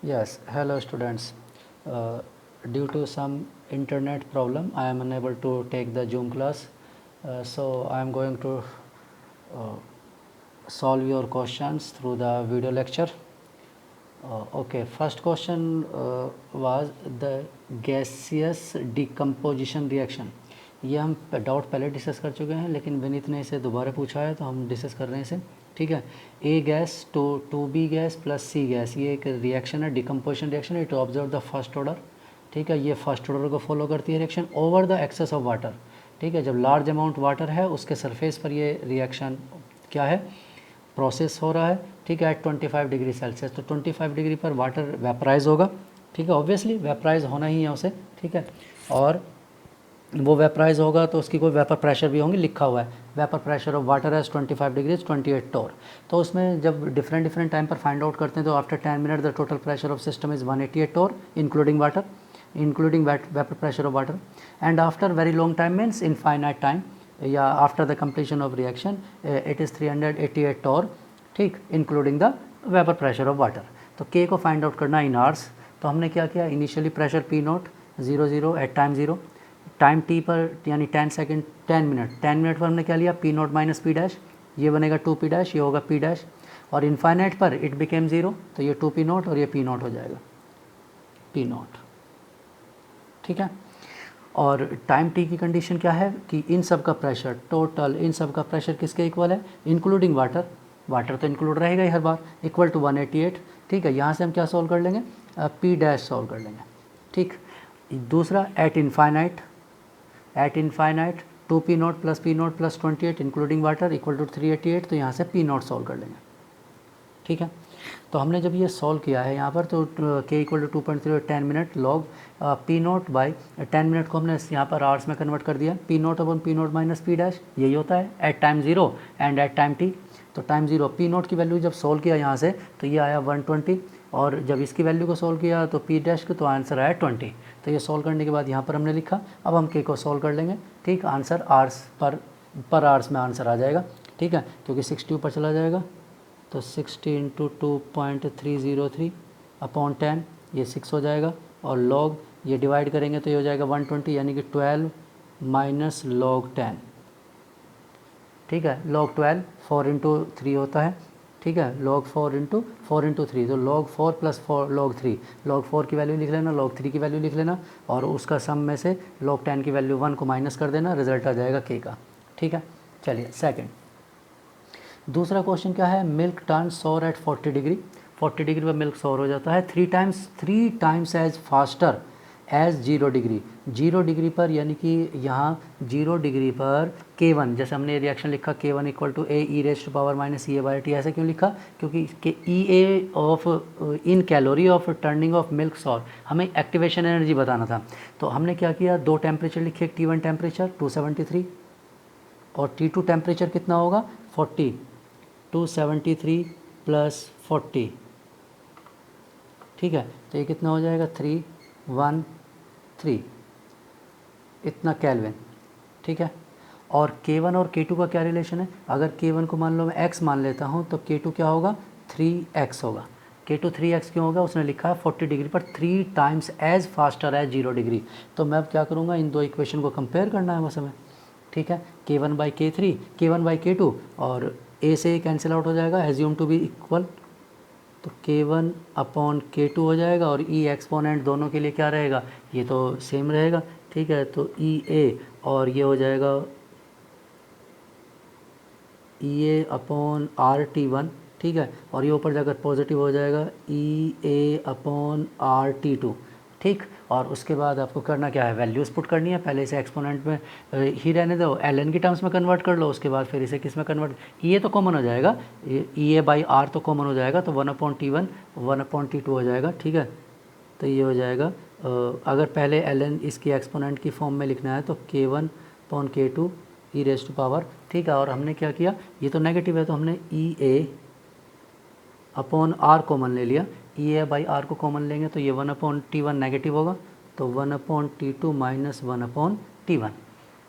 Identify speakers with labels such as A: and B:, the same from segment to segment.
A: Yes, hello students. Due to some internet problem, I am unable to take the Zoom class. So I am going to uh, solve your questions through the video lecture. Okay, first question was the gaseous decomposition reaction. ये हम doubt पहले discuss कर चुके हैं, लेकिन विनीत ने इसे दोबारा पूछा है तो हम डिस्कस कर रहे हैं इसे। ठीक है, A gas to B gas plus C gas, ये एक रिएक्शन है, डिकम्पोजिशन रिएक्शन है। It observe the first order. ठीक है, ये फर्स्ट ऑर्डर को फॉलो करती है reaction over the excess of water. ठीक है, जब लार्ज अमाउंट वाटर है उसके सरफेस पर ये रिएक्शन क्या है, प्रोसेस हो रहा है। ठीक है, एट 25 डिग्री सेल्सियस, तो 25 डिग्री पर वाटर वेपराइज होगा। ठीक है, ऑब्वियसली वेपराइज होना ही है उसे। ठीक है, और वो वेपराइज होगा तो उसकी कोई वेपर प्रेशर भी होंगे, लिखा हुआ है vapour pressure of water as 25 degrees 28 torr. तो उसमें जब डिफरेंट टाइम पर फाइंड आउट करते हैं तो after 10 minute the total pressure of system is 188 torr including water, including vapor pressure of water, and after very long time means infinite time या after the completion of reaction it is 388 torr, ठीक, including the vapor pressure of water। तो K को find out करना in hours. तो हमने क्या किया, initially pressure P nought 0 at time 0, time T पर यानी 10 सेकेंड 10 मिनट पर हमने क्या लिया, P nought minus P dash, ये बनेगा 2P डैश, ये होगा P डैश, और इनफाइनाइट पर इट बिकेम 0, तो ये 2P नोट और ये P नोट हो जाएगा, P नोट। ठीक है, और टाइम टी की कंडीशन क्या है कि इन सब का प्रेशर, टोटल इन सब का प्रेशर किसके इक्वल है, इंक्लूडिंग वाटर, वाटर तो इंक्लूड रहेगा ही हर बार, इक्वल टू 188। ठीक है, यहाँ से हम क्या सॉल्व कर लेंगे, पी डैश सॉल्व कर लेंगे। ठीक, दूसरा at infinite 2P nought plus P nought plus 28 including water equal to 388, तो यहाँ से P नोट सॉल्व कर लेंगे। ठीक है, तो हमने जब ये सॉल्व किया है यहाँ पर तो K equal to 2.3 10 minute log P nought by 10 minute को हमने यहाँ पर आवर्स में कन्वर्ट कर दिया, P nought upon P nought minus P dash, यही होता है at time 0 and at time T। तो टाइम 0 P नोट की वैल्यू जब सॉल्व किया यहाँ से तो ये आया 120, और जब इसकी वैल्यू को सॉल्व किया तो P डैश को, तो आंसर आया 20। तो ये सॉल्व करने के बाद यहाँ पर हमने लिखा, अब हम K को सॉल्व कर लेंगे। ठीक, आंसर आवर्स पर आवर्स में आंसर आ जाएगा। ठीक है, क्योंकि 60 ऊपर चला जाएगा, तो 60 इंटू 2.303 अपॉन 10, ये 6 हो जाएगा, और लॉग ये डिवाइड करेंगे तो ये हो जाएगा 120, यानी कि 12 माइनस लॉग 10। ठीक है, लॉग 12 4 इंटू 3 होता है। ठीक है, लॉग 4 इंटू 3, तो लॉग 4 प्लस 4 लॉग 3, लॉग 4 की वैल्यू लिख लेना, लॉग 3 की वैल्यू लिख लेना, और उसका सम में से लॉग 10 की वैल्यू 1 को माइनस कर देना, रिजल्ट आ जाएगा K का। ठीक है, चलिए सेकंड, दूसरा क्वेश्चन क्या है, milk turn sour at 40 degree, 40 degree पर मिल्क सॉर हो जाता है 3 times as faster as 0 degree, 0 degree पर, यानी कि यहाँ 0 डिग्री पर K1, जैसे हमने रिएक्शन लिखा K1 equal to A e raise to power minus E a by T, ऐसे क्यों लिखा, क्योंकि E a of in calorie of turning of milk sour हमें एक्टिवेशन एनर्जी बताना था। तो हमने क्या किया, दो टेम्परेचर लिखे, T1 टेम्परेचर 273 और T2 टेम्परेचर कितना होगा 40, 273 प्लस 40। ठीक है, तो ये कितना हो जाएगा 313, इतना केल्विन। ठीक है, और K1 और K2 का क्या रिलेशन है, अगर K1 को मान लो मैं x मान लेता हूँ तो K2 क्या होगा 3x होगा। K2 3x क्यों होगा, उसने लिखा है 40 डिग्री पर 3 times as faster as 0 degree. तो मैं अब क्या करूँगा, इन दो इक्वेशन को कंपेयर करना है बस हमें। ठीक है, K1 by K3, K1 by K2, और A से कैंसिल आउट हो जाएगा, एज्यूम टू बी इक्वल, तो K1 अपॉन K2 हो जाएगा, और E एक्सपोनेंट दोनों के लिए क्या रहेगा, ये तो सेम रहेगा। ठीक है, तो EA, और ये हो जाएगा EA अपॉन RT1। ठीक है, और ये ऊपर जाकर पॉजिटिव हो जाएगा EA अपॉन RT2। ठीक, और उसके बाद आपको करना क्या है, वैल्यूज़ पुट करनी है, पहले इसे एक्सपोनेंट में ही रहने दो, ln की टर्म्स में कन्वर्ट कर लो, उसके बाद फिर इसे किस में कन्वर्ट, ये तो कॉमन हो जाएगा, EA बाई R तो कॉमन हो जाएगा, तो 1/T1 1/T2 हो जाएगा। ठीक है, तो ये हो जाएगा, अगर पहले ln इसकी एक्सपोनेंट की फॉर्म में लिखना है तो K1 upon K2 e raise to power. ठीक है, और हमने क्या किया, ये तो नेगेटिव है तो हमने EA अपॉन R कॉमन ले लिया, EA बाई R को कॉमन लेंगे तो ये 1/T1 नेगेटिव होगा, तो 1/T2 माइनस 1/T1।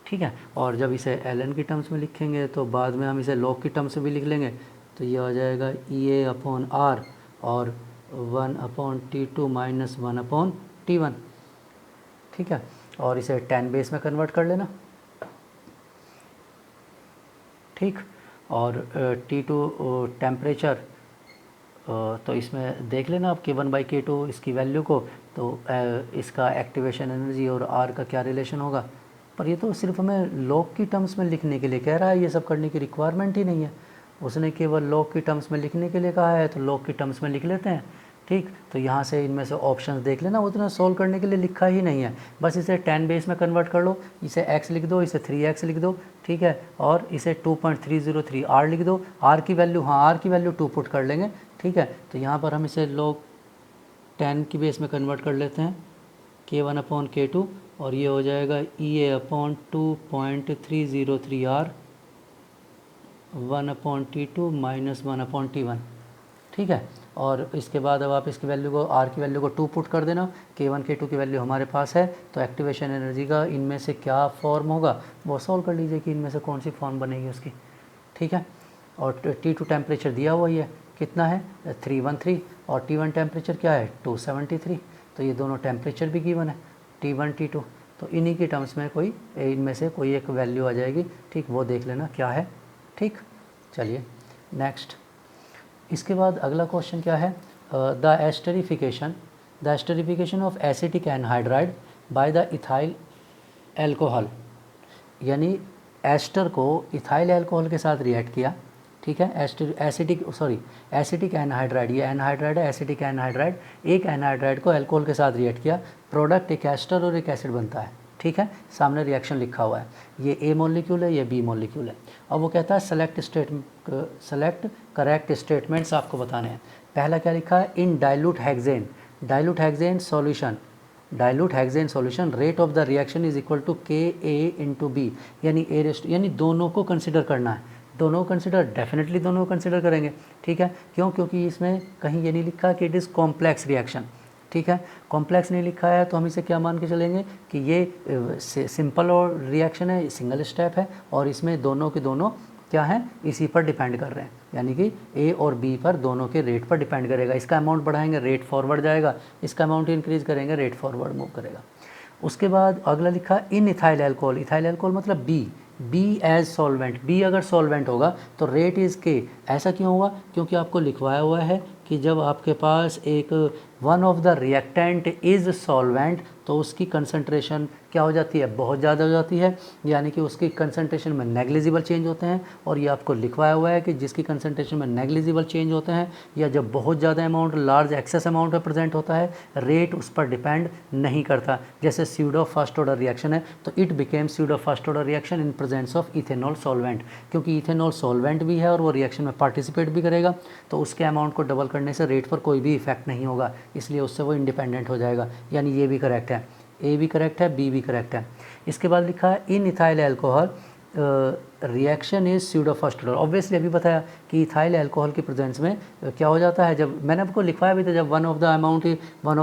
A: ठीक है, और जब इसे ln की टर्म्स में लिखेंगे तो बाद में हम इसे लॉग की टर्म्स में भी लिख लेंगे, तो ये आ जाएगा EA अपॉन R, और 1/T2 माइनस 1/T1, ठीक है। और इसे 10 बेस में कन्वर्ट कर लेना, ठीक। और T2 टेम्परेचर, तो इसमें देख लेना आप K1/K2 इसकी वैल्यू को, तो इसका एक्टिवेशन एनर्जी और R का क्या रिलेशन होगा। पर ये तो सिर्फ हमें लॉग की टर्म्स में लिखने के लिए कह रहा है, ये सब करने की रिक्वायरमेंट ही नहीं है। उसने केवल लॉग की टर्म्स में लिखने के लिए कहा है, तो लॉग की टर्म्स में लिख लेते हैं, ठीक। तो यहाँ से इनमें से ऑप्शंस देख लेना, उतना सोल्व करने के लिए लिखा ही नहीं है, बस इसे 10 बेस में कन्वर्ट कर लो, इसे x लिख दो, इसे 3x लिख दो, ठीक है। और इसे 2.303 R लिख दो, R की वैल्यू, हाँ R की वैल्यू 2 पुट कर लेंगे, ठीक है। तो यहाँ पर हम इसे log 10 की बेस में कन्वर्ट कर लेते हैं, K1/K2, और ये हो जाएगा EA/2.303 R 1/T2 minus 1/T1, ठीक है। और इसके बाद अब आप इसकी वैल्यू को, R की वैल्यू को 2 पुट कर देना, K1 K2 की वैल्यू हमारे पास है, तो एक्टिवेशन एनर्जी का इनमें से क्या फॉर्म होगा वो सॉल्व कर लीजिए कि इनमें से कौन सी फॉर्म बनेगी उसकी, ठीक है। और T2 टेम्परेचर दिया हुआ ही है, कितना है 313, और T1 टेम्परेचर क्या है 273, तो ये दोनों टेम्परेचर भी गिवन है T1 T2, तो इन्हीं की टर्म्स में कोई इनमें से कोई एक वैल्यू आ जाएगी, ठीक, वो देख लेना क्या है, ठीक। चलिए नेक्स्ट, इसके बाद अगला क्वेश्चन क्या है, the esterification of acetic anhydride by the ethyl alcohol, यानी एस्टर को इथाइल एल्कोहल के साथ रिएक्ट किया, ठीक है। एसिटिक एनहाइड्राइड, ये एनहाइड्राइड है, एसिटिक एनहाइड्राइड, एक एनहाइड्राइड को एल्कोहल के साथ रिएक्ट किया, प्रोडक्ट एक एस्टर और एक एसिड बनता है, ठीक है। सामने रिएक्शन लिखा हुआ है, ये ए मॉलिक्यूल है, ये बी मॉलिक्यूल है। अब वो कहता है सेलेक्ट करेक्ट स्टेटमेंट्स आपको बताने हैं। पहला क्या लिखा है, in dilute hexane solution rate of the reaction is equal to Ka/B, यानी दोनों को कंसिडर करना है, दोनों को कंसिडर, डेफिनेटली दोनों को कंसिडर करेंगे, ठीक है। क्यों, क्योंकि इसमें कहीं ये नहीं लिखा कि इट इज़ कॉम्प्लेक्स रिएक्शन, ठीक है। कॉम्प्लेक्स नहीं लिखा है तो हम इसे क्या मान के चलेंगे कि ये सिंपल और रिएक्शन है, सिंगल स्टेप है, और इसमें दोनों के दोनों क्या हैं, इसी पर डिपेंड कर रहे हैं, यानी कि ए और बी पर दोनों के रेट पर डिपेंड करेगा। इसका अमाउंट बढ़ाएंगे रेट फॉरवर्ड जाएगा, इसका अमाउंट इंक्रीज करेंगे रेट फॉरवर्ड मूव करेगा। उसके बाद अगला लिखा इन इथाइल एल्कोहल मतलब बी एज सॉल्वेंट, बी अगर सॉल्वेंट होगा तो रेट इज़ के, ऐसा क्यों हुआ, क्योंकि आपको लिखवाया हुआ है कि जब आपके पास एक one of the reactant is solvent तो उसकी कंसंट्रेशन क्या हो जाती है, बहुत ज़्यादा हो जाती है, यानी कि उसकी कंसंट्रेशन में नेग्लिजिबल चेंज होते हैं। और ये आपको लिखवाया हुआ है कि जिसकी कंसंट्रेशन में नेग्लिजिबल चेंज होते हैं या जब बहुत ज़्यादा अमाउंट, लार्ज एक्सेस अमाउंट में प्रेजेंट होता है, रेट उस पर डिपेंड नहीं करता। जैसे स्यूडो फर्स्ट ऑर्डर रिएक्शन है तो it became pseudo first order reaction in presence of ethanol solvent, क्योंकि इथेनॉल सॉल्वेंट भी है और वो रिएक्शन में पार्टिसिपेट भी करेगा, तो उसके अमाउंट को डबल करने से रेट पर कोई भी इफेक्ट नहीं होगा, इसलिए उससे वो इंडिपेंडेंट हो जाएगा। यानी ये भी करेक्ट है, ए भी करेक्ट है, बी भी करेक्ट है। इसके बाद लिखा है in ethyl alcohol reaction is pseudo first order. Obviously अभी बताया कि इथाइल एल्कोहल की प्रेजेंस में क्या हो जाता है, जब मैंने आपको लिखवाया भी था, जब one of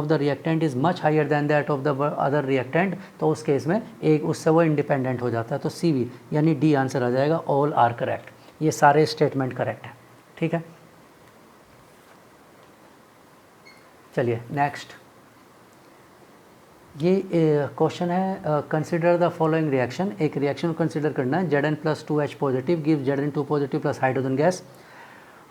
A: the reactant is much higher than that of the other reactant, तो उस केस में एक उससे वो इंडिपेंडेंट हो जाता है। तो सी बी यानी डी आंसर आ जाएगा, ऑल आर करेक्ट, ये सारे स्टेटमेंट करेक्ट है, ठीक है। चलिए नेक्स्ट, ये क्वेश्चन है कंसिडर द फॉलोइंग रिएक्शन, एक रिएक्शन को कंसिडर करना है, Zn+2H positive give Zn2 positive plus hydrogen gas,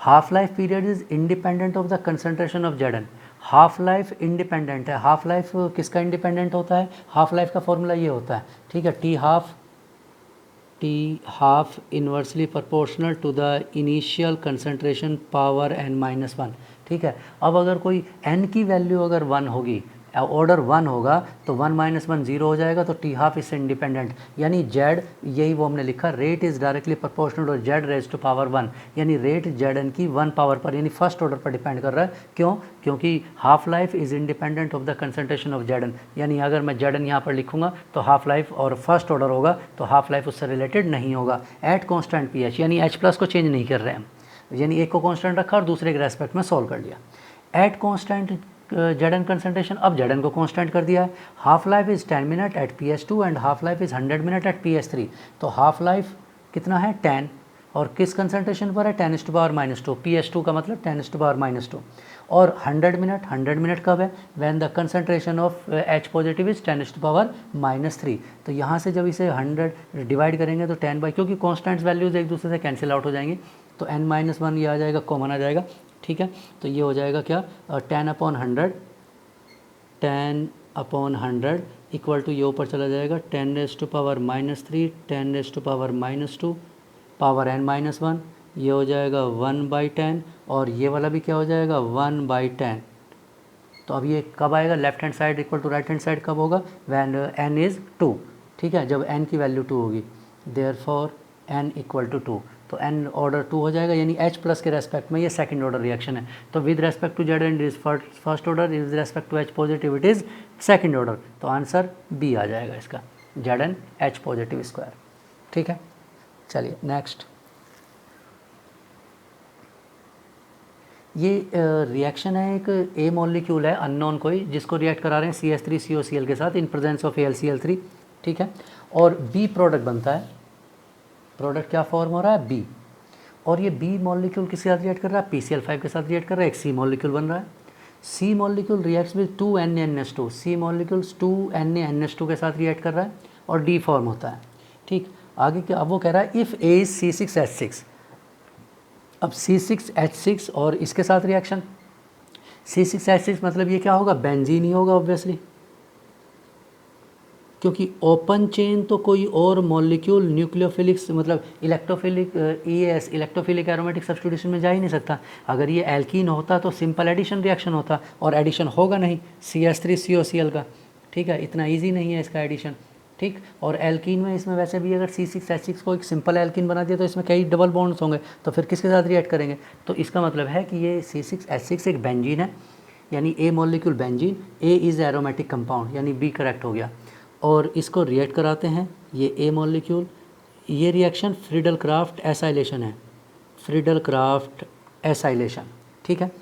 A: half life period is independent of the concentration of Zn। Half life independent है, हाफ लाइफ किसका independent होता है, half life का formula ये होता है, ठीक है, t half inversely proportional to the initial concentration power n-1, ठीक है। अब अगर कोई n की वैल्यू अगर 1 होगी, ऑर्डर 1 होगा तो 1 - 1 0 हो जाएगा, तो टी हाफ इससे इंडिपेंडेंट, यानी जेड, यही वो हमने लिखा, rate is directly proportional to Z raise to power 1, यानी रेट Zn की 1 पावर पर यानी फर्स्ट ऑर्डर पर डिपेंड कर रहा है। क्यों, क्योंकि half life is independent of the concentration of Zn, यानी अगर मैं Zn यहाँ पर लिखूंगा तो हाफ लाइफ और फर्स्ट ऑर्डर होगा तो हाफ लाइफ उससे रिलेटेड नहीं होगा। एट कॉन्स्टेंट pH, यानी H+ को चेंज नहीं कर रहे हैं, यानी एक को कॉन्स्टेंट रखा और दूसरे के रेस्पेक्ट में सॉल्व कर लिया। एट कॉन्स्टेंट Zn कंसंट्रेशन, अब Zn को कांस्टेंट कर दिया है। Half life is 10 minute at pH2 and half life is 100 minute at pH3, तो हाफ लाइफ कितना है 10, और किस कंसंट्रेशन पर है 10⁻⁻², pH2 का मतलब 10⁻²। और 100 मिनट कब है, when the concentration of H positive is 10⁻³ तो यहाँ से जब इसे 100 डिवाइड करेंगे तो 10 बाई, क्योंकि कॉन्स्टेंट वैल्यूज़ एक दूसरे से कैंसिल आउट हो जाएंगी तो n-1 ये आ जाएगा, कॉमन आ जाएगा, ठीक है। तो ये हो जाएगा क्या 10/100 इक्वल टू ये ऊपर चला जाएगा 10⁻³ 10⁻², पावर n-1, ये हो जाएगा 1/10 और ये वाला भी क्या हो जाएगा 1/10। तो अब ये कब आएगा, left hand side equal to right hand side कब होगा, व्हेन n इज़ 2, ठीक है, जब n की वैल्यू 2 होगी, देयरफॉर n इक्वल टू 2, तो n ऑर्डर 2 हो जाएगा, यानी H प्लस के रेस्पेक्ट में ये सेकंड ऑर्डर रिएक्शन है। तो with respect to Zn it is first order, with respect to H positive it is second order. तो आंसर बी आ जाएगा इसका, Zn H पॉजिटिव स्क्वायर, ठीक है। चलिए नेक्स्ट, ये रिएक्शन है, एक ए मॉलिक्यूल है अननोन कोई, जिसको रिएक्ट करा रहे हैं CH3COCl के साथ इन प्रेजेंस ऑफ AlCl3, ठीक है, और बी प्रोडक्ट बनता है। प्रोडक्ट क्या फॉर्म हो रहा है, बी, और ये बी मॉलिक्यूल किसके साथ रिएक्ट कर रहा है, PCl5 के साथ रिएक्ट कर रहा है, एक सी मॉलिक्यूल बन रहा है। C molecule reacts with 2NaNH2, C molecules 2NaNH2 के साथ रिएक्ट कर रहा है और डी फॉर्म होता है, ठीक। आगे क्या, अब वो कह रहा है इफ़ ए इज C6H6, अब C6H6 और इसके साथ रिएक्शन, C6H6 मतलब ये क्या होगा, बेंजीन ही होगा ऑब्वियसली, क्योंकि ओपन चेन तो कोई और मॉलिक्यूल न्यूक्लियोफिलिक्स मतलब electrophilic EAS electrophilic aromatic substitution में जा ही नहीं सकता। अगर ये एल्कीन होता तो सिंपल एडिशन रिएक्शन होता, और एडिशन होगा नहीं CH3COCl का, ठीक है, इतना इजी नहीं है इसका एडिशन, ठीक। और एल्कीन में इसमें वैसे भी अगर C6H6 को एक सिंपल एल्कीन बना दिया तो इसमें कई डबल बॉन्ड्स होंगे, तो फिर किसके साथ रिएक्ट करेंगे, तो इसका मतलब है कि ये C6H6 एक बेंजीन है, यानी A molecule benzene, A is aromatic compound, यानी बी करेक्ट हो गया। और इसको रिएक्ट कराते हैं ये ए मॉलिक्यूल, ये रिएक्शन फ्रीडल क्राफ्ट एसाइलेशन है, फ्रीडल क्राफ्ट एसाइलेशन, ठीक है।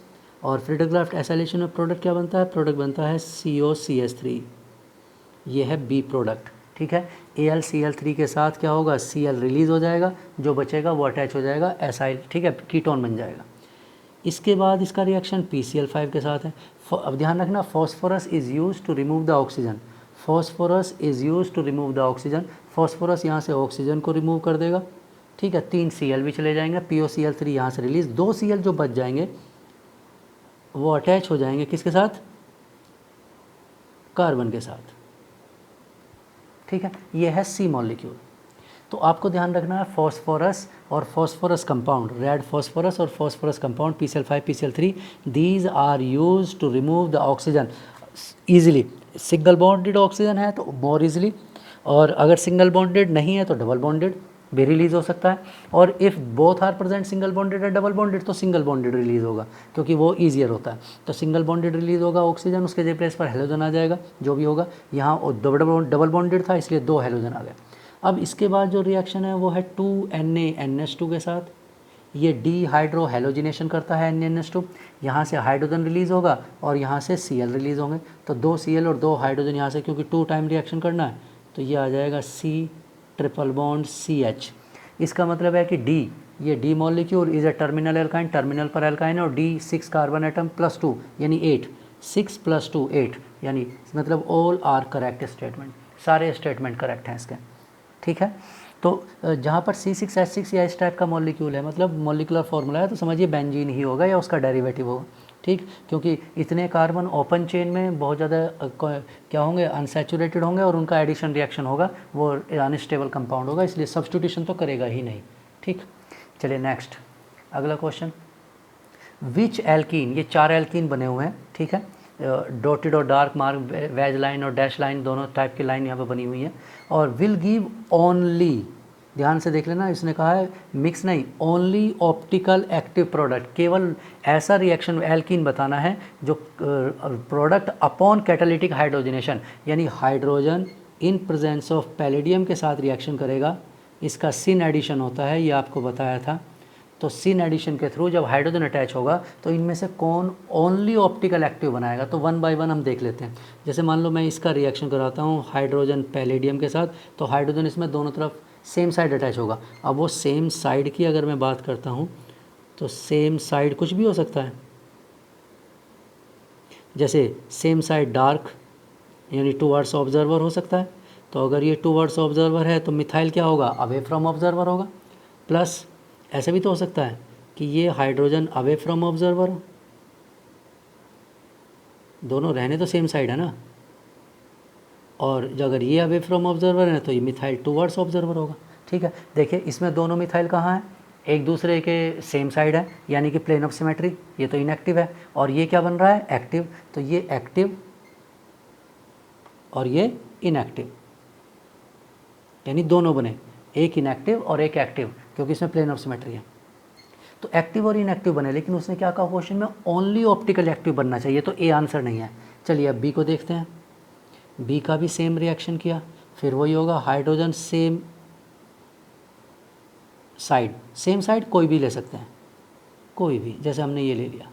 A: और फ्रीडल क्राफ्ट एसाइलेशन में प्रोडक्ट क्या बनता है, प्रोडक्ट बनता है COCH3, ये है बी प्रोडक्ट, ठीक है। AlCl3 के साथ क्या होगा, Cl रिलीज़ हो जाएगा, जो बचेगा वो अटैच हो जाएगा एसाइल, ठीक है, कीटोन बन जाएगा। इसके बाद इसका रिएक्शन PCl5 के साथ है। अब ध्यान रखना, phosphorus is use to remove the oxygen, phosphorus is use to remove the oxygen, phosphorus यहाँ से ऑक्सीजन को रिमूव कर देगा, ठीक है। 3 Cl भी चले जाएंगे, POCl3 यहाँ से रिलीज़, 2 Cl जो बच जाएंगे वो अटैच हो जाएंगे किसके साथ, कार्बन के साथ, ठीक है। ये है सी मॉलिक्यूल। तो आपको ध्यान रखना है फॉस्फोरस और फॉस्फोरस कंपाउंड, रेड फॉस्फोरस और phosphorus compound PCl5 PCl3, these are use to remove the oxygen easily. Single bonded oxygen है तो मोर ईजिली, और अगर सिंगल बॉन्डेड नहीं है तो डबल बॉन्डेड भी रिलीज़ हो सकता है, और if both are present single bonded और डबल बॉन्डेड तो सिंगल बॉन्डेड रिलीज़ होगा, क्योंकि वो ईजियर होता है। तो सिंगल बॉन्डेड रिलीज़ होगा ऑक्सीजन, उसके रिप्लेस पर हेलोजन आ जाएगा, जो भी होगा। यहाँ डबल बॉन्डेड था इसलिए 2 हेलोजन आ गए। अब इसके बाद जो रिएक्शन है वो है 2NaNH2 के साथ, ये डिहाइड्रो हेलोजिनेशन करता है NaNH2, यहाँ से हाइड्रोजन रिलीज़ होगा और यहाँ से Cl रिलीज़ होंगे, तो 2 Cl और 2 हाइड्रोजन यहाँ से, क्योंकि 2 टाइम रिएक्शन करना है, तो ये आ जाएगा C ट्रिपल बॉन्ड CH। इसका मतलब है कि D, ये D molecule is a terminal alkyne, terminal पर एल्काइन, और D 6 कार्बन एटम प्लस 2 यानी 8, 6 + 2 8, यानी मतलब ऑल आर करेक्ट स्टेटमेंट, सारे स्टेटमेंट करेक्ट हैं इसके, ठीक है। तो जहाँ पर C6H6 या इस टाइप का मॉलिक्यूल है, मतलब मॉलिकुलर फार्मूला है, तो समझिए बेंजीन ही होगा या उसका डेरिवेटिव होगा, ठीक। क्योंकि इतने कार्बन ओपन चेन में बहुत ज़्यादा क्या होंगे, अनसैचुरेटेड होंगे, और उनका एडिशन रिएक्शन होगा, वो अनस्टेबल कंपाउंड होगा, इसलिए सब्स्टिट्यूशन तो करेगा ही नहीं, ठीक। चलिए नेक्स्ट, अगला क्वेश्चन, विच एल्कीन, ये 4 एल्कीन बने हुए हैं, ठीक है, डॉटेड और डार्क मार्क, वेज लाइन और डैश लाइन, दोनों टाइप की लाइन यहाँ पे बनी हुई है, और विल गिव ओनली, ध्यान से देख लेना, इसने कहा है मिक्स नहीं, ओनली ऑप्टिकल एक्टिव प्रोडक्ट, केवल ऐसा रिएक्शन एल्कीन बताना है जो प्रोडक्ट अपॉन कैटालिटिक हाइड्रोजनेशन, यानी hydrogen in presence of palladium के साथ रिएक्शन करेगा, इसका सिन एडिशन होता है, ये आपको बताया था। तो सिन एडिशन के थ्रू जब हाइड्रोजन अटैच होगा तो इनमें से कौन ओनली ऑप्टिकल एक्टिव बनाएगा, तो 1 बाय 1 हम देख लेते हैं। जैसे मान लो मैं इसका रिएक्शन कराता हूँ हाइड्रोजन पैलेडियम के साथ, तो हाइड्रोजन इसमें दोनों तरफ सेम साइड अटैच होगा। अब वो सेम साइड की अगर मैं बात करता हूँ तो सेम साइड कुछ भी हो सकता है, जैसे सेम साइड डार्क यानी टूवर्ड्स ऑब्जर्वर हो सकता है। तो अगर ये टूवर्ड्स ऑब्जर्वर है तो मिथाइल क्या होगा, अवे फ्रॉम ऑब्जर्वर होगा। प्लस ऐसा भी तो हो सकता है कि ये हाइड्रोजन अवे फ्रॉम ऑब्जर्वर हो, दोनों रहने तो सेम साइड है ना, और जो अगर ये अवे फ्रॉम ऑब्जर्वर है तो ये मिथाइल टूवर्ड्स ऑब्जर्वर होगा। ठीक है, देखिए इसमें दोनों मिथाइल कहाँ है, एक दूसरे के सेम साइड है यानी कि प्लेन ऑफ सिमेट्री। ये तो इनएक्टिव है और ये क्या बन रहा है, एक्टिव। तो ये एक्टिव और ये इनएक्टिव, यानी दोनों बने, एक इनएक्टिव और एक एक्टिव, क्योंकि इसमें प्लेन ऑफ सिमेट्री है। तो एक्टिव और इनएक्टिव बने, लेकिन उसने क्या कहा क्वेश्चन में, ओनली ऑप्टिकल एक्टिव बनना चाहिए, तो ए आंसर नहीं है। चलिए अब बी को देखते हैं। बी का भी सेम रिएक्शन किया, फिर वही होगा, hydrogen same side, same side कोई भी ले सकते हैं, कोई भी, जैसे हमने ये ले लिया,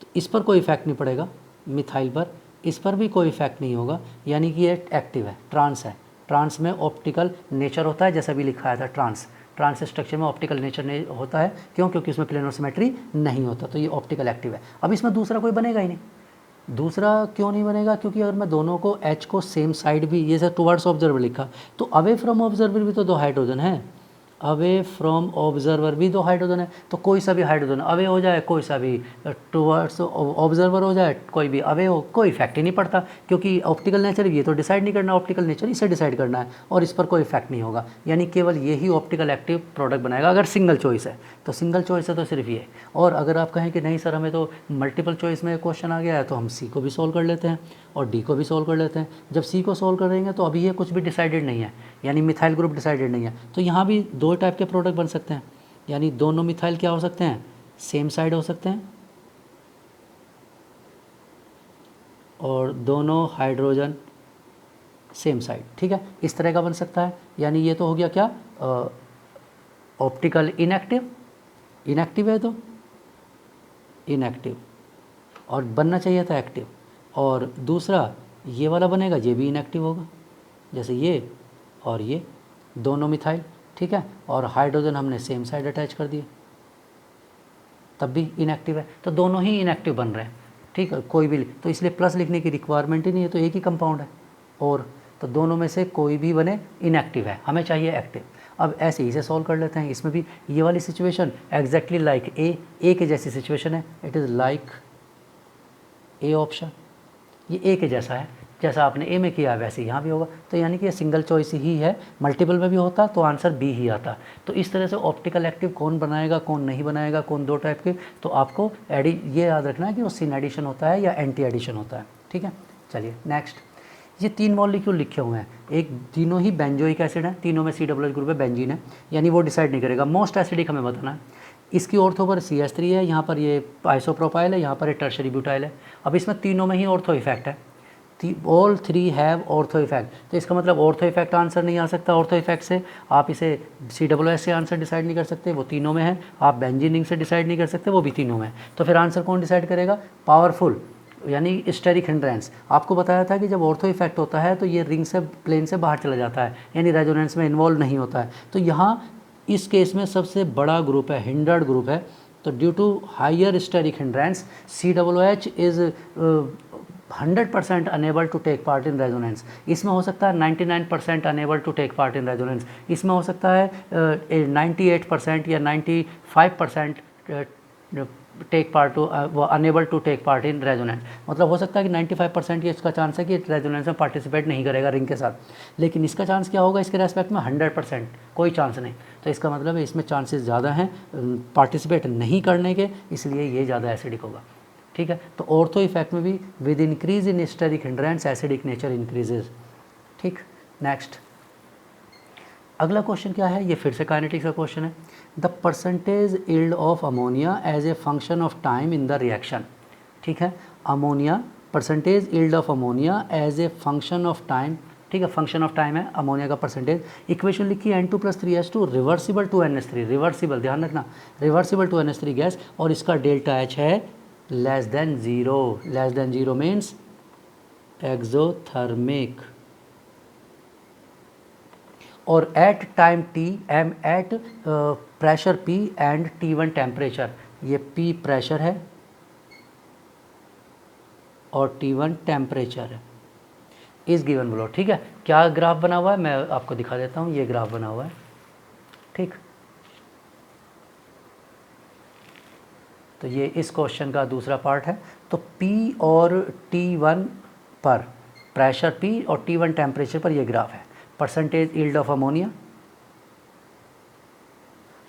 A: तो इस पर कोई इफेक्ट नहीं पड़ेगा मिथाइल पर, इस पर भी कोई इफेक्ट नहीं होगा, यानी कि ये एक्टिव है, ट्रांस है। ट्रांस में ऑप्टिकल नेचर होता है, जैसा भी लिखा था ट्रांस, ट्रांस स्ट्रक्चर में ऑप्टिकल नेचर होता है। क्यों, क्योंकि उसमें प्लेन ऑफ सिमेट्री नहीं होता, तो ये ऑप्टिकल एक्टिव है। अब इसमें दूसरा कोई बनेगा ही नहीं। दूसरा क्यों नहीं बनेगा, क्योंकि अगर मैं दोनों को एच को सेम साइड भी, ये सर टुवर्ड्स ऑब्जर्वर लिखा, तो अवे फ्रॉम ऑब्जर्वर भी तो दो हाइड्रोजन है, अवे फ्रॉम ऑब्जर्वर भी दो हाइड्रोजन है, तो कोई सा भी हाइड्रोजन अवे हो जाए, कोई सा भी टुवर्ड्स ऑब्जर्वर हो जाए, कोई भी अवे हो, कोई इफेक्ट ही नहीं पड़ता, क्योंकि ऑप्टिकल नेचर ये तो डिसाइड नहीं करना, ऑप्टिकल नेचर इसे डिसाइड करना है, और इस पर कोई इफेक्ट नहीं होगा, यानी केवल यही ऑप्टिकल एक्टिव प्रोडक्ट बनाएगा अगर सिंगल चॉइस है। तो सिंगल चॉइस है तो सिर्फ ये, और अगर आप कहें कि नहीं सर हमें तो मल्टीपल चॉइस में क्वेश्चन आ गया है, तो हम सी को भी सॉल्व कर लेते हैं और डी को भी सॉल्व कर लेते हैं। जब सी को सॉल्व करेंगे तो अभी ये कुछ भी डिसाइडेड नहीं है, यानी मिथाइल ग्रुप डिसाइडेड नहीं है, तो यहाँ भी दो टाइप के प्रोडक्ट बन सकते हैं, यानी दोनों मिथाइल क्या हो सकते हैं, सेम साइड हो सकते हैं, और दोनों हाइड्रोजन सेम साइड। ठीक है, इस तरह का बन सकता है। यानी ये तो हो गया क्या, ऑप्टिकल इनएक्टिव, इनएक्टिव है तो इनएक्टिव, और बनना चाहिए था एक्टिव, और दूसरा ये वाला बनेगा, ये भी इनएक्टिव होगा, जैसे ये और ये दोनों मिथाइल। ठीक है, और हाइड्रोजन हमने सेम साइड अटैच कर दिए, तब भी इनएक्टिव है, तो दोनों ही इनएक्टिव बन रहे हैं। ठीक है, कोई भी, तो इसलिए प्लस लिखने की रिक्वायरमेंट ही नहीं है, तो एक ही कंपाउंड है, और तो दोनों में से कोई भी बने इनएक्टिव है, हमें चाहिए एक्टिव। अब ऐसे ही इसे सॉल्व कर लेते हैं। इसमें भी ये वाली सिचुएशन एग्जैक्टली लाइक ए के जैसी सिचुएशन है, it is like A option, ये ए के जैसा है, जैसा आपने ए में किया वैसे यहाँ भी होगा, तो यानी कि ये सिंगल चॉइस ही है। मल्टीपल में भी होता तो आंसर बी ही आता। तो इस तरह से ऑप्टिकल एक्टिव कौन बनाएगा कौन नहीं बनाएगा, कौन दो टाइप के, तो आपको ये याद रखना है कि वो सिन एडिशन होता है या एंटी एडिशन होता है। ठीक है, चलिए नेक्स्ट। ये 3 मॉलिक्यूल लिखे हुए हैं, एक तीनों ही बेंजोइक एसिड है, तीनों में COOH ग्रुप है, बेंजीन है, यानी वो डिसाइड नहीं करेगा। मोस्ट एसिडिक हमें बताना है। इसकी ऑर्थो पर CH3 है, यहाँ पर ये आइसोप्रोपाइल है, यहाँ पर ये टर्शरी ब्यूटाइल है। अब इसमें तीनों में ही ऑर्थो इफेक्ट है, ऑल 3 हैव ऑर्थो इफेक्ट, तो इसका मतलब ऑर्थो इफेक्ट आंसर नहीं आ सकता। ऑर्थो इफेक्ट से आप इसे COOH से आंसर डिसाइड नहीं कर सकते, वो तीनों में है। आप बेंजीनिंग से डिसाइड नहीं कर सकते, वो भी तीनों में है। तो फिर आंसर कौन डिसाइड करेगा, पावरफुल यानी स्टेरिक हिंड्रेंस। आपको बताया था कि जब ऑर्थो इफेक्ट होता है तो ये रिंग से प्लेन से बाहर चला जाता है, यानी रेजोनेंस में इन्वॉल्व नहीं होता है। तो यहाँ इस केस में सबसे बड़ा ग्रुप है, हिंडर्ड ग्रुप है, तो due to higher steric hindrance COOH is 100% unable to take part in resonance. इसमें हो सकता है 99% unable to take part in resonance, इसमें हो सकता है 98% या 95% take part unable to take part in resonance. मतलब हो सकता है कि 95% ये इसका चांस है कि रेजोनेंस में पार्टिसिपेट नहीं करेगा रिंग के साथ, लेकिन इसका चांस क्या होगा इसके रेस्पेक्ट में 100%, कोई चांस नहीं। तो इसका मतलब है इसमें चांसेस ज़्यादा हैं पार्टिसिपेट नहीं करने के, इसलिए ये ज़्यादा एसिडिक होगा। ठीक है, तो ऑर्थो इफेक्ट में भी with increase in steric hindrance acidic nature increases. ठीक, नेक्स्ट अगला क्वेश्चन क्या है, ये फिर से काइनेटिक्स का क्वेश्चन है। The percentage yield of ammonia as a function of time in the reaction. ठीक है, ammonia, percentage yield of ammonia as a function of time. ठीक है, फंक्शन ऑफ टाइम है अमोनिया का परसेंटेज। इक्वेशन लिखी है N2+3H2 reversible to NH3, reversible ध्यान रखना, रिवर्सिबल टू NH3 गैस, और इसका डेल्टा H है less than 0। Less than 0 means exothermic. और at time T M at pressure P and T1 temperature, ये P प्रेशर है और T1 टेम्परेचर है इस गिवन बिलो। ठीक है, क्या ग्राफ बना हुआ है मैं आपको दिखा देता हूँ, ये ग्राफ बना हुआ है। ठीक, तो ये इस क्वेश्चन का दूसरा पार्ट है। तो P और T1 पर प्रेशर P और T1 टेम्परेचर पर ये ग्राफ है, परसेंटेज यील्ड ऑफ अमोनिया,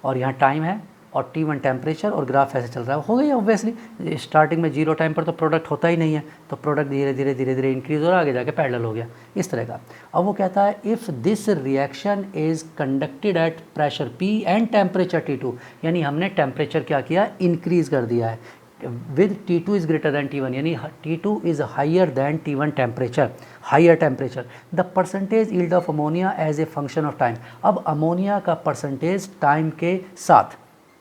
A: और यहाँ टाइम है और T1 टेम्परेचर, और ग्राफ ऐसे चल रहा है। हो गई ऑब्वियसली, स्टार्टिंग में 0 टाइम पर तो प्रोडक्ट होता ही नहीं है, तो प्रोडक्ट धीरे धीरे धीरे धीरे इंक्रीज हो रहा है, आगे जाके पैरेलल हो गया इस तरह का। अब वो कहता है if this reaction is conducted at pressure P and temperature T2, यानी हमने टेम्परेचर क्या किया, इंक्रीज़ कर दिया है, with T2 is greater than T1, यानी T2 is higher than T1 temperature, higher temperature, the percentage yield of ammonia as a function of time. अब ammonia का परसेंटेज टाइम के साथ,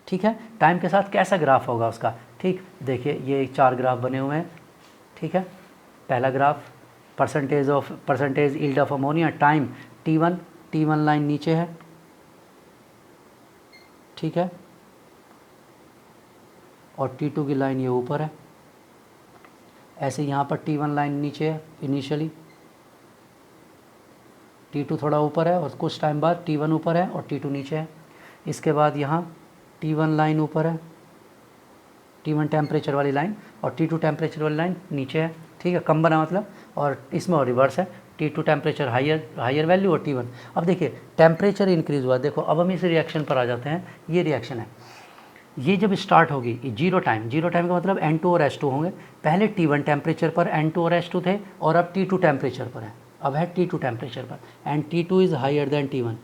A: ठीक है, टाइम के साथ कैसा ग्राफ होगा उसका। ठीक, देखिए ये 4 ग्राफ बने हुए हैं। ठीक है, पहला graph percentage yield of ammonia time T1 line नीचे है। ठीक है, और T2 की लाइन ये ऊपर है। ऐसे यहाँ पर T1 लाइन नीचे है इनिशियली, T2 थोड़ा ऊपर है, और कुछ टाइम बाद T1 ऊपर है और T2 नीचे है। इसके बाद यहाँ T1 लाइन ऊपर है, T1 टेम्परेचर वाली लाइन, और T2 टेम्परेचर वाली लाइन नीचे है। ठीक है, कम बना मतलब, और इसमें और रिवर्स है, T2 टेम्परेचर हायर वैल्यू और T1। अब देखिए टेम्परेचर इंक्रीज़ हुआ, देखो अब हम इस रिएक्शन पर आ जाते हैं। ये रिएक्शन है, ये जब स्टार्ट होगी 0 टाइम का मतलब N2 और H2 होंगे। पहले T1 टेम्परेचर पर N2 और H2 थे, और अब T2 टेम्परेचर पर है, अब है T2 टेम्परेचर पर, and T2 is higher than T1।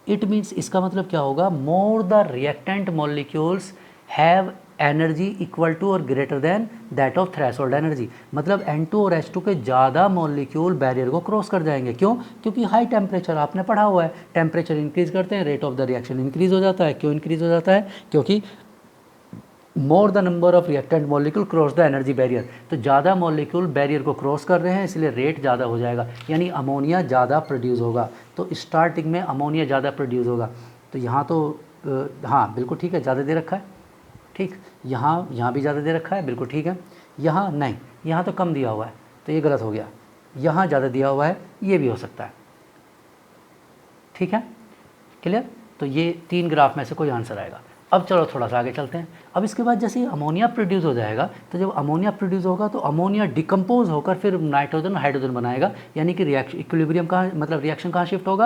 A: It means, इसका मतलब क्या होगा, more the reactant molecules have energy equal to और greater than that of threshold energy. मतलब N2 और H2 के ज़्यादा मॉलिक्यूल बैरियर को क्रॉस कर जाएंगे। क्यों? क्योंकि हाई टेम्परेचर, आपने पढ़ा हुआ है, टेम्परेचर इंक्रीज़ करते हैं rate of the reaction increase हो जाता है। क्यों इंक्रीज़ हो जाता है? क्योंकि more the number of reactant molecule cross the energy barrier, तो ज़्यादा मॉलिक्यूल बैरियर को क्रॉस कर रहे हैं, इसलिए रेट ज़्यादा हो जाएगा, यानी अमोनिया ज़्यादा प्रोड्यूस होगा। तो स्टार्टिंग में अमोनिया ज़्यादा प्रोड्यूस होगा। तो यहाँ तो हाँ बिल्कुल ठीक है, ज़्यादा दे रखा है। ठीक, यहाँ भी ज़्यादा दे रखा है, बिल्कुल ठीक है। यहाँ नहीं, यहाँ तो कम दिया हुआ है, तो ये गलत हो गया। यहाँ ज़्यादा दिया हुआ है, ये भी हो सकता है। ठीक है, क्लियर? तो ये 3 ग्राफ में से कोई आंसर आएगा। अब चलो थोड़ा सा आगे चलते हैं। अब इसके बाद जैसे ही अमोनिया प्रोड्यूस हो जाएगा, तो जब अमोनिया प्रोड्यूस होगा तो अमोनिया डिकम्पोज होकर फिर नाइट्रोजन हाइड्रोजन बनाएगा, यानी कि रिएक्शन इक्विलिब्रियम कहाँ, मतलब रिएक्शन कहाँ शिफ्ट होगा,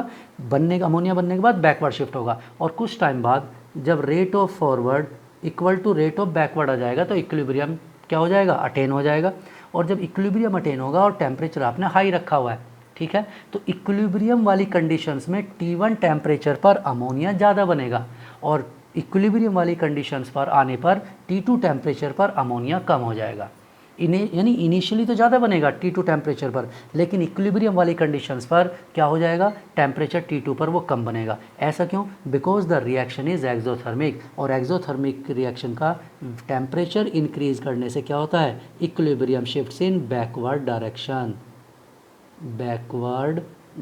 A: अमोनिया बनने के बाद बैकवर्ड शिफ्ट होगा। और कुछ टाइम बाद जब rate of forward equal to rate of backward आ जाएगा, तो इक्विलिब्रियम क्या हो जाएगा, अटेन हो जाएगा। और जब इक्विलिब्रियम अटेन होगा और टेम्परेचर आपने हाई रखा हुआ है, ठीक है, तो इक्विलिब्रियम वाली कंडीशंस में T1 टेम्परेचर पर अमोनिया ज़्यादा बनेगा, और इक्विलिब्रियम वाली कंडीशंस पर आने पर T2 टेम्परेचर पर अमोनिया कम हो जाएगा। यानी इनिशियली तो ज़्यादा बनेगा T2 टेम्परेचर पर, लेकिन इक्विलिब्रियम वाली कंडीशंस पर क्या हो जाएगा, टेम्परेचर T2 पर वो कम बनेगा। ऐसा क्यों? Because the reaction is exothermic, और एक्सोथर्मिक रिएक्शन का टेम्परेचर इंक्रीज करने से क्या होता है, इक्विलिब्रियम शिफ्ट्स इन बैकवर्ड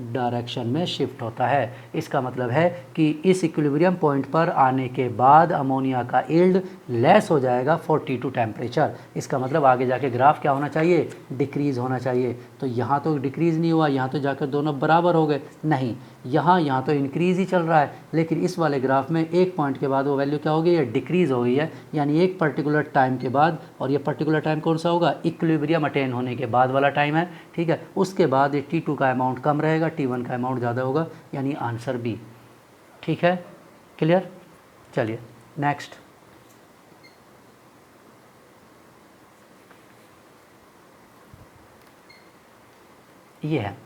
A: डायरेक्शन में शिफ्ट होता है। इसका मतलब है कि इस इक्विलिब्रियम पॉइंट पर आने के बाद अमोनिया का यील्ड लेस हो जाएगा फॉर T2 टेम्परेचर। इसका मतलब आगे जाके ग्राफ क्या होना चाहिए, डिक्रीज़ होना चाहिए। तो यहाँ तो डिक्रीज़ नहीं हुआ, यहाँ तो जाकर दोनों बराबर हो गए, नहीं, यहाँ तो इंक्रीज़ ही चल रहा है। लेकिन इस वाले ग्राफ में एक पॉइंट के बाद वो वैल्यू क्या हो गई है, डिक्रीज़ हो गई है, यानी एक पर्टिकुलर टाइम के बाद, और ये पर्टिकुलर टाइम कौन सा होगा, इक्विलिब्रियम अटेन होने के बाद वाला टाइम है। ठीक है, उसके बाद ये T2 का अमाउंट कम रहेगा, T1 का अमाउंट ज़्यादा होगा, यानी आंसर बी। ठीक है, क्लियर? चलिए नेक्स्ट। ये है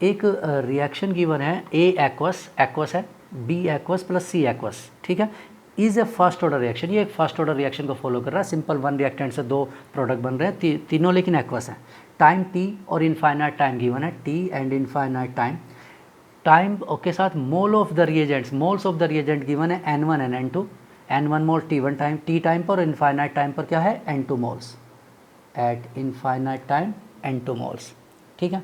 A: एक रिएक्शन गिवन है, A एक्वस है, B aqueous plus C aqueous. ठीक है, is a first order reaction, ये एक फर्स्ट ऑर्डर रिएक्शन को फॉलो कर रहा है। सिंपल 1 रिएक्टेंट से 2 प्रोडक्ट बन रहे हैं, तीनों लेकिन एक्वस हैं। टाइम T और इनफाइनाइट टाइम गिवन है, T एंड इनफाइनाइट टाइम के साथ मोल of the reagents, moles of the reagent given है N1 and N2, N1 mole T1 time, T time पर, और इनफाइनाइट टाइम पर क्या है, N2 moles, eight infinite time N2 moles. ठीक है,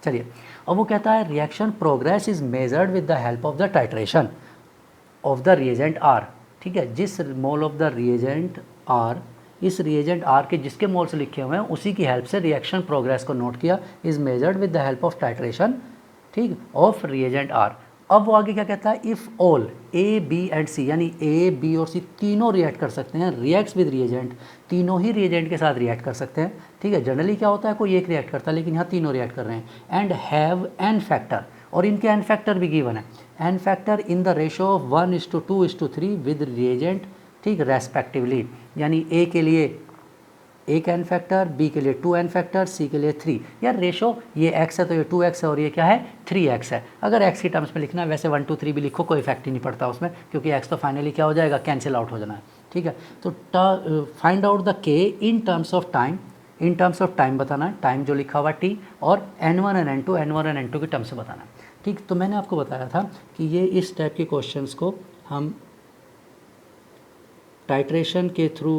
A: चलिए, अब वो कहता है reaction progress is measured with the help of the titration of the reagent are. ठीक है, जिस mole of the reagent R, इस रिएजेंट आर के जिसके मोल्स लिखे हुए हैं उसी की हेल्प से रिएक्शन प्रोग्रेस को नोट किया, is measured with the help of titration, ठीक, ऑफ रिएजेंट आर। अब वो आगे क्या कहता है, if all A B and C, यानी ए बी और सी तीनों रिएक्ट कर सकते हैं, रिएक्ट्स विद रिएजेंट, तीनों ही रिएजेंट के साथ रिएक्ट कर सकते हैं। ठीक है, जनरली क्या होता है कोई एक रिएक्ट करता है, लेकिन यहाँ तीनों रिएक्ट कर रहे हैं। एंड हैव एन फैक्टर, और इनके एन फैक्टर भी गिवन है, n factor in the ratio of 1:2:3 with reagent, ठीक, रेस्पेक्टिवली। यानी ए के लिए एक एन फैक्टर, बी के लिए 2 एन फैक्टर, सी के लिए 3। यार रेशो ये x है तो ये 2x है और ये क्या है 3x है। अगर x की टर्म्स में लिखना है, वैसे 1 2 3 भी लिखो, कोई इफेक्ट ही नहीं पड़ता उसमें, क्योंकि x तो फाइनली क्या हो जाएगा, कैंसिल आउट हो जाना है। ठीक है, तो find out the k in terms of time, in terms of time बताना है, टाइम जो लिखा हुआ t, और n1 and n2, n1 and n2 की टर्म्स से बताना है। ठीक, तो मैंने आपको बताया था कि ये इस टाइप के क्वेश्चंस को हम टाइट्रेशन के थ्रू,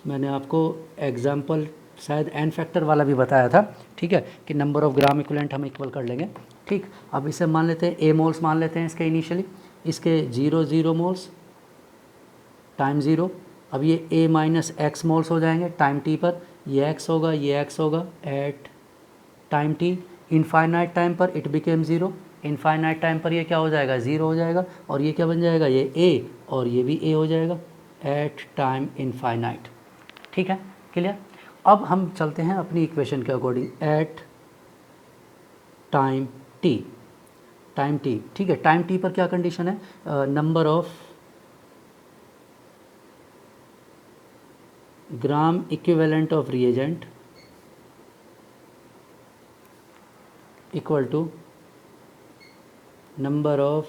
A: मैंने आपको एग्जाम्पल शायद एन फैक्टर वाला भी बताया था। ठीक है, कि नंबर ऑफ ग्राम इक्विवेलेंट हम इक्वल कर लेंगे। ठीक, अब इसे मान लेते हैं ए मोल्स मान लेते हैं इसके इनिशियली, इसके 0 मोल्स टाइम 0। अब ये ए माइनस एक्स मोल्स हो जाएंगे टाइम टी पर, ये एक्स होगा, ये एक्स होगा at time t. Infinite time पर इट बिकेम 0, इनफाइनाइट टाइम पर ये क्या हो जाएगा, 0 हो जाएगा, और ये क्या बन जाएगा, ये ए, और ये भी ए हो जाएगा एट टाइम इनफाइनाइट। ठीक है, क्लियर। अब हम चलते हैं अपनी इक्वेशन के according, at time t, time t. ठीक है, टाइम टी पर क्या कंडीशन है, number of gram equivalent of reagent equal to number of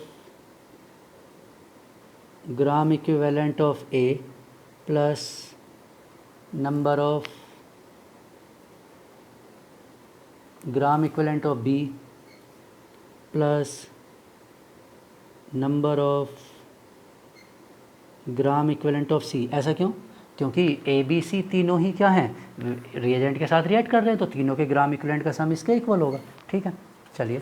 A: gram equivalent of A plus number of gram equivalent of B plus number of gram equivalent of C। ऐसा क्यों, क्योंकि A B C तीनों ही क्या हैं, reagent के साथ react कर रहे हैं, तो तीनों के ग्राम इक्विवेलेंट का सम इसके इक्वल होगा। ठीक है, चलिए,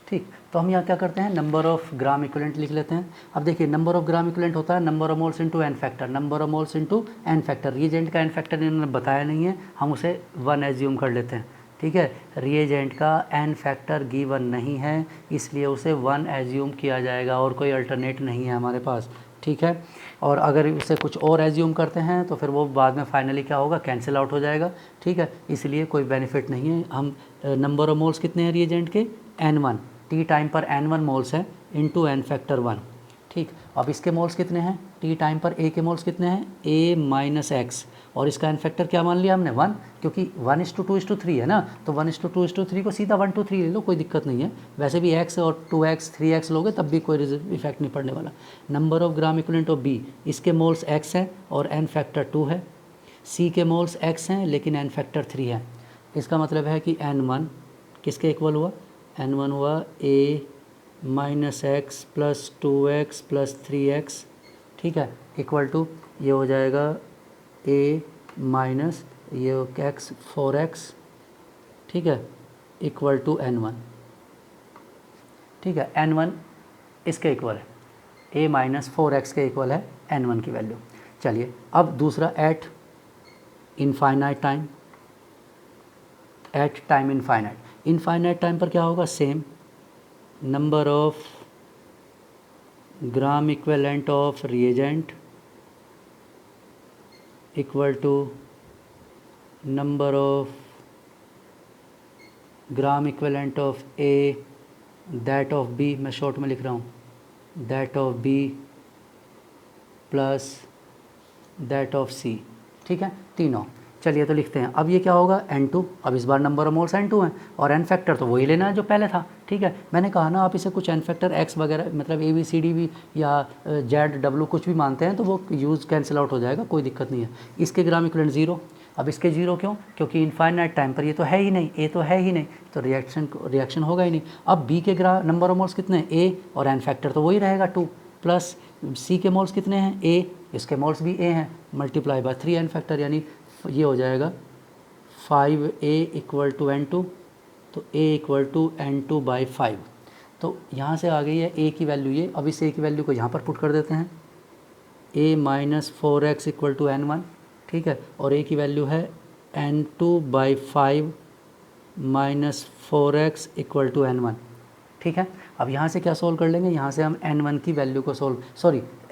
A: ठीक, तो हम यहाँ क्या करते हैं, नंबर ऑफ ग्राम इक्विवेलेंट लिख लेते हैं। अब देखिए, नंबर ऑफ ग्राम इक्विवेलेंट होता है number of moles into n factor, number of moles into n factor. Reagent का एन फैक्टर इन्होंने बताया नहीं है, हम उसे 1 एज्यूम कर लेते हैं। ठीक है, रिएजेंट का एन फैक्टर गिवन नहीं है, इसलिए उसे 1 एज्यूम किया जाएगा, और कोई अल्टरनेट नहीं है हमारे पास। ठीक है, और अगर उसे कुछ और एज्यूम करते हैं तो फिर वो बाद में फाइनली क्या होगा, कैंसिल आउट हो जाएगा। ठीक है, इसलिए कोई बेनिफिट नहीं है। हम नंबर ऑफ मोल्स कितने हैं रिएजेंट के, n1, टी टाइम पर n1 मोल्स है इंटू एन फैक्टर 1। ठीक, अब इसके मोल्स कितने हैं, टी टाइम पर ए के मोल्स कितने हैं, a माइनस एक्स, और इसका एन फैक्टर क्या मान लिया हमने, 1, क्योंकि 1:2:3 है ना, तो 1:2:3 को सीधा 1 2 3 ले लो, कोई दिक्कत नहीं है। वैसे भी x और 2x 3x लोगे तब भी कोई इफेक्ट नहीं पड़ने वाला। Number of gram equivalent of B, इसके मोल्स x हैं और एन फैक्टर 2 है। C के मोल्स x हैं लेकिन एन फैक्टर 3 है। इसका मतलब है कि n1 किसके इक्वल हुआ, n1 हुआ a minus x plus 2x plus 3x। ठीक है, इक्वल टू ये हो जाएगा a माइनस ये x 4x। ठीक है, इक्वल टू n1। ठीक है, n1 इसके इक्वल है, a माइनस 4x के इक्वल है n1 की वैल्यू। चलिए, अब दूसरा at infinite time, at time infinite, infinite time पर क्या होगा, same number of gram equivalent of reagent equal to number of gram equivalent of A that of B, मैं शॉर्ट में लिख रहा हूँ, that of B plus that of C। ठीक है, तीनों। चलिए तो लिखते हैं, अब ये क्या होगा, n2, अब इस बार नंबर ऑफ मोल्स n2 हैं, और n फैक्टर तो वही लेना है जो पहले था। ठीक है, मैंने कहा ना, आप इसे कुछ n फैक्टर x वगैरह, मतलब A B C D भी या Z W कुछ भी मानते हैं तो वो यूज़ कैंसिल आउट हो जाएगा, कोई दिक्कत नहीं है। इसके ग्राम इक्विवेलेंट 0, अब इसके 0 क्यों, क्योंकि इनफाइनाइट टाइम पर ये तो है ही नहीं, A तो है ही नहीं, तो रिएक्शन होगा ही नहीं। अब B के नंबर ऑफ मोल्स कितने हैं, A, और एन फैक्टर तो वही रहेगा 2, प्लस C के मोल्स कितने हैं, A, इसके मोल्स भी A हैं, मल्टीप्लाई बाय 3 एन फैक्टर, यानी ये हो जाएगा 5a इक्वल टू N2, तो a इक्वल टू N2/5। तो यहाँ से आ गई है a की वैल्यू ये। अब इस a की वैल्यू को यहाँ पर पुट कर देते हैं, a minus 4x equal to N1, ठीक है, और a की वैल्यू है N2/5 minus 4x equal to N1, ठीक है। अब यहाँ से क्या सोल्व कर लेंगे, यहाँ से हम N1 की वैल्यू को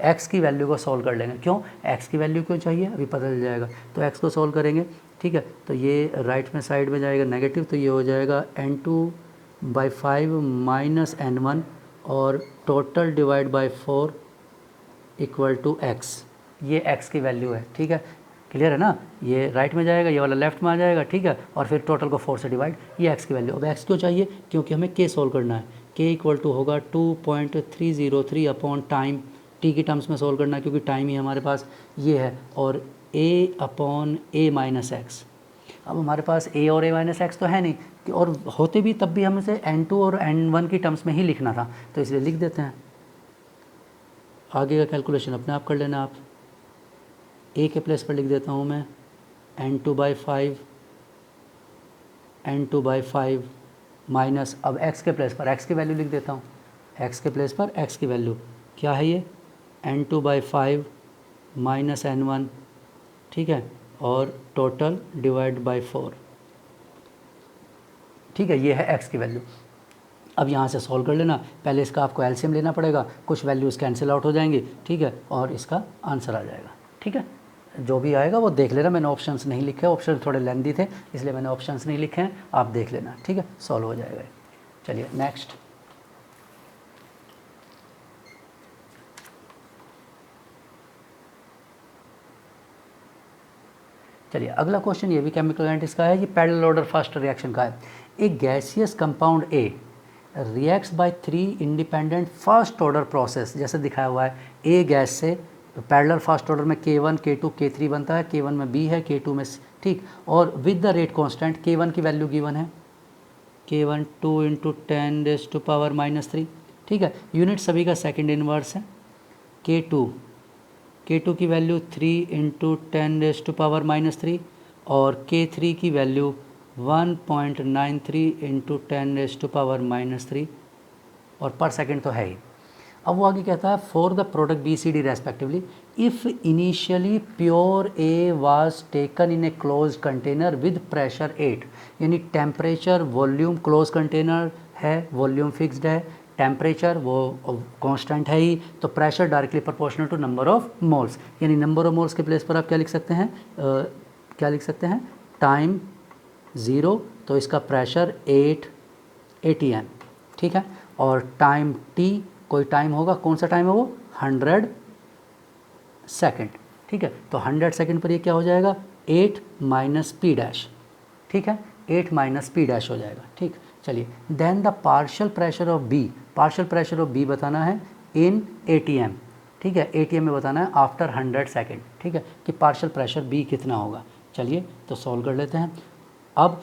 A: x की वैल्यू को सोल्व कर लेंगे। क्यों, x की वैल्यू क्यों चाहिए, अभी पता चल जाएगा। तो x को सोल्व करेंगे, ठीक है, तो ये राइट में साइड में जाएगा नेगेटिव, तो ये हो जाएगा N2/5 माइनस N1 और total divide by 4 equal to x। ये x की वैल्यू है, ठीक है, क्लियर है ना। ये राइट में जाएगा, ये वाला लेफ्ट में आ जाएगा, ठीक है, और फिर टोटल को 4 से डिवाइड, ये x की वैल्यू। अब x क्यों चाहिए, क्योंकि हमें k सोल्व करना है। k इक्वल टू होगा 2.303 अपॉन टाइम, t की टर्म्स में सोल्व करना है क्योंकि टाइम ही हमारे पास ये है, और a upon a minus x. अब हमारे पास a और a माइनस एक्स तो है नहीं, और होते भी तब भी हम इसे N2 और N1 की टर्म्स में ही लिखना था, तो इसलिए लिख देते हैं। आगे का कैलकुलेशन अपने आप कर लेना आप। a के प्लेस पर लिख देता हूँ मैं N2/5 माइनस, अब x के प्लेस पर x की वैल्यू लिख देता हूँ। x के प्लेस पर x की वैल्यू क्या है, ये N2/5 माइनस N1, ठीक है, और टोटल डिवाइड बाई 4, ठीक है, ये है x की वैल्यू। अब यहाँ से सॉल्व कर लेना, पहले इसका आपको एलसीएम लेना पड़ेगा, कुछ वैल्यूज़ कैंसिल आउट हो जाएंगी, ठीक है, और इसका आंसर आ जाएगा, ठीक है। जो भी आएगा वो देख लेना, मैंने ऑप्शंस नहीं लिखे, ऑप्शन थोड़े लेंदी थे इसलिए मैंने ऑप्शंस नहीं लिखे हैं, आप देख लेना, ठीक है, सॉल्व हो जाएगा। चलिए नेक्स्ट। चलिए अगला क्वेश्चन ये भी केमिकल काइनेटिक्स का है, ये पैरेलल ऑर्डर फर्स्ट रिएक्शन का है। एक gaseous compound A reacts by 3 independent first order process, जैसे दिखाया हुआ है, ए गैस से पैरेलल फर्स्ट ऑर्डर में K1 K2 K3 बनता है, K1 में B है, K2 में C, ठीक, और with the rate constant K1 की वैल्यू गिवन है, K1 2 × 10⁻⁻3, ठीक है, यूनिट सभी का सेकंड इनवर्स है। K2 की वैल्यू 3 × 10⁻⁻3 और K3 की वैल्यू 1.93 × 10⁻⁻3 और पर सेकंड तो है ही। अब वो आगे कहता है for the product B C D respectively if initially pure A was taken in a close container with pressure 8, यानी टेम्परेचर वॉल्यूम क्लोज कंटेनर है, वॉल्यूम फिक्स्ड है, टेम्परेचर वो कांस्टेंट है ही, तो pressure directly proportional to number of moles, यानी number of moles के place पर आप क्या लिख सकते हैं, टाइम 0, तो इसका प्रेशर 8 atm, ठीक है, और टाइम t, कोई टाइम होगा, कौन सा टाइम है वो, 100 सेकेंड, ठीक है, तो 100 सेकेंड पर ये क्या हो जाएगा, 8 माइनस पी डैश, ठीक है, 8 माइनस पी डैश हो जाएगा, ठीक। चलिए then the partial pressure of B, partial pressure of B बताना है इन atm, ठीक है, atm में बताना है आफ्टर 100 सेकेंड, ठीक है, कि पार्शियल प्रेशर बी कितना होगा। चलिए तो सॉल्व कर लेते हैं। अब